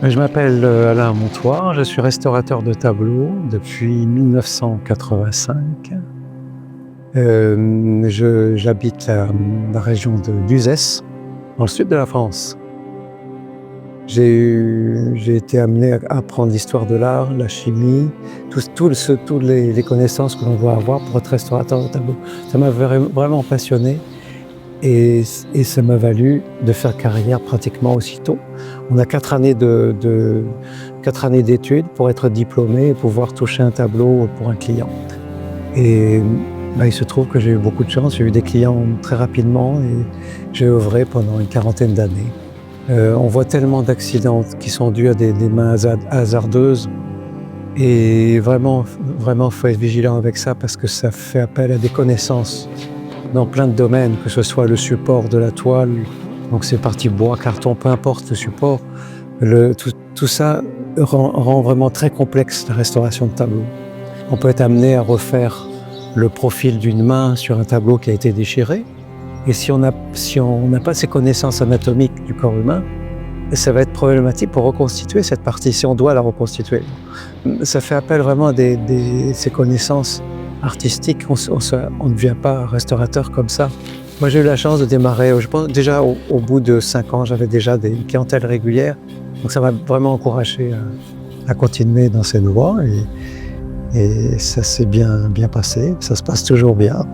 Je m'appelle Alain Montoir, je suis restaurateur de tableaux depuis 1985. J'habite la région de d'Uzès, dans le sud de la France. J'ai été amené à apprendre l'histoire de l'art, la chimie, toutes les connaissances que l'on doit avoir pour être restaurateur de tableaux. Ça m'a vraiment passionné et ça m'a valu de faire carrière pratiquement aussitôt. On a 4 années 4 années d'études pour être diplômé et pouvoir toucher un tableau pour un client. Et il se trouve que j'ai eu beaucoup de chance, j'ai eu des clients très rapidement et j'ai œuvré pendant une quarantaine d'années. On voit tellement d'accidents qui sont dus à des mains hasardeuses et vraiment, faut être vigilant avec ça parce que ça fait appel à des connaissances dans plein de domaines, que ce soit le support de la toile, donc c'est partie bois, carton, peu importe le support, tout ça rend vraiment très complexe la restauration de tableaux. On peut être amené à refaire le profil d'une main sur un tableau qui a été déchiré, et si on n'a pas ces connaissances anatomiques du corps humain, ça va être problématique pour reconstituer cette partie, si on doit la reconstituer. Ça fait appel vraiment à ces connaissances artistiques. On ne devient pas restaurateur comme ça. Moi, j'ai eu la chance de démarrer, je pense déjà au bout de 5 ans, j'avais déjà des clientèles régulières. Donc ça m'a vraiment encouragé à continuer dans cette voie et ça s'est bien passé, ça se passe toujours bien.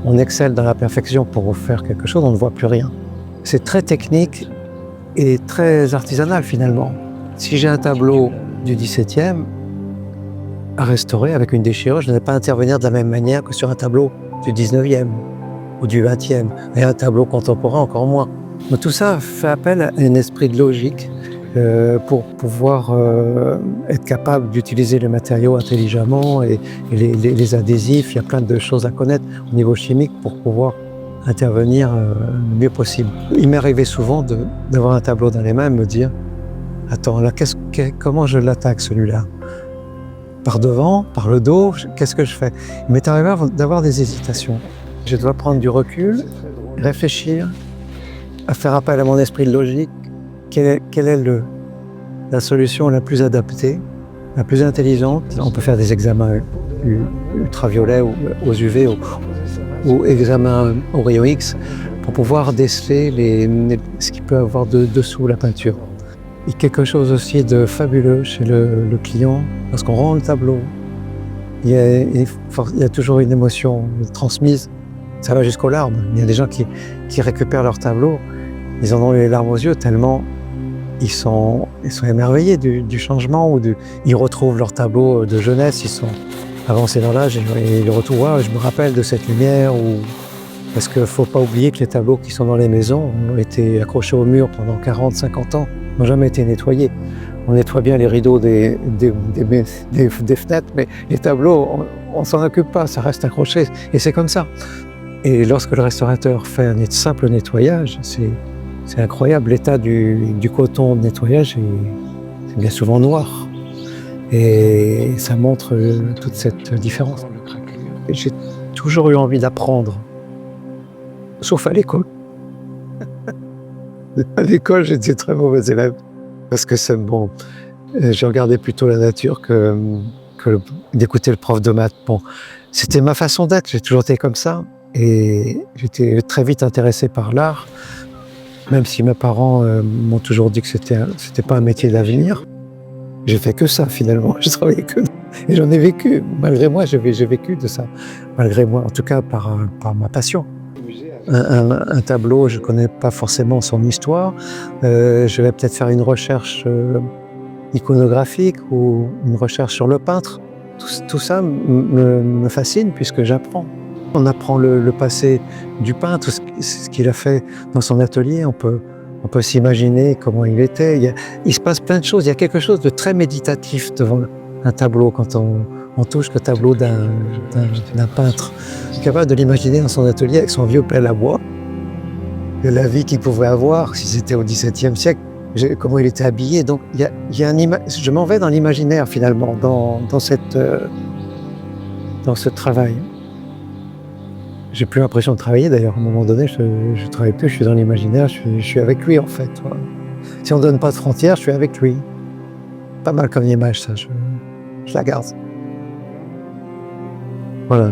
On excelle dans la perfection pour faire quelque chose, on ne voit plus rien. C'est très technique et très artisanal finalement. Si j'ai un tableau du XVIIe à restaurer avec une déchirure, je ne vais pas intervenir de la même manière que sur un tableau du XIXe ou du XXe, et un tableau contemporain encore moins. Donc tout ça fait appel à un esprit de logique pour pouvoir être capable d'utiliser les matériaux intelligemment et les adhésifs. Il y a plein de choses à connaître au niveau chimique pour pouvoir intervenir le mieux possible. Il m'est arrivé souvent d'avoir un tableau dans les mains et me dire « Attends, là, comment je l'attaque celui-là ? Par devant, par le dos, qu'est-ce que je fais ?» Il m'est arrivé d'avoir des hésitations. Je dois prendre du recul, réfléchir, à faire appel à mon esprit de logique. Quelle est la solution la plus adaptée, la plus intelligente? On peut faire des examens ultraviolets ou aux UV ou examens au rayon X pour pouvoir déceler ce qu'il peut avoir dessous la peinture. Et quelque chose aussi de fabuleux chez le client, lorsqu'on rend le tableau, il y a toujours une émotion transmise. Ça va jusqu'aux larmes. Il y a des gens qui récupèrent leur tableau, ils en ont les larmes aux yeux tellement ils sont émerveillés du changement, ils retrouvent leur tableau de jeunesse, ils sont avancés dans l'âge et ils retrouvent « je me rappelle de cette lumière » parce qu'il ne faut pas oublier que les tableaux qui sont dans les maisons ont été accrochés au mur pendant 40, 50 ans, n'ont jamais été nettoyés. On nettoie bien les rideaux des fenêtres, mais les tableaux, on ne s'en occupe pas, ça reste accroché et c'est comme ça. Et lorsque le restaurateur fait un simple nettoyage, c'est incroyable, l'état du coton de nettoyage c'est bien souvent noir. Et ça montre toute cette différence. J'ai toujours eu envie d'apprendre, sauf à l'école. À l'école, j'étais très mauvais élève, parce que je regardais plutôt la nature que d'écouter le prof de maths. Bon, c'était ma façon d'être, j'ai toujours été comme ça. Et j'étais très vite intéressé par l'art, même si mes parents m'ont toujours dit que c'était pas un métier d'avenir. J'ai fait que ça finalement, j'ai travaillé que et j'en ai vécu. Malgré moi, j'ai vécu de ça. Malgré moi, en tout cas par ma passion. Un tableau, je connais pas forcément son histoire. Je vais peut-être faire une recherche iconographique ou une recherche sur le peintre. Tout ça me fascine puisque j'apprends. On apprend le passé du peintre, ce qu'il a fait dans son atelier. On peut s'imaginer comment il était. Il se passe plein de choses. Il y a quelque chose de très méditatif devant un tableau quand on touche le tableau d'un peintre. Capable de l'imaginer dans son atelier avec son vieux pelle à bois, de la vie qu'il pouvait avoir si c'était au XVIIe siècle, comment il était habillé. Donc je m'en vais dans l'imaginaire finalement, dans ce travail. J'ai plus l'impression de travailler d'ailleurs. À un moment donné, je travaille plus, je suis dans l'imaginaire, je suis avec lui en fait. Voilà. Si on ne donne pas de frontières, je suis avec lui. Pas mal comme image, ça, je la garde. Voilà.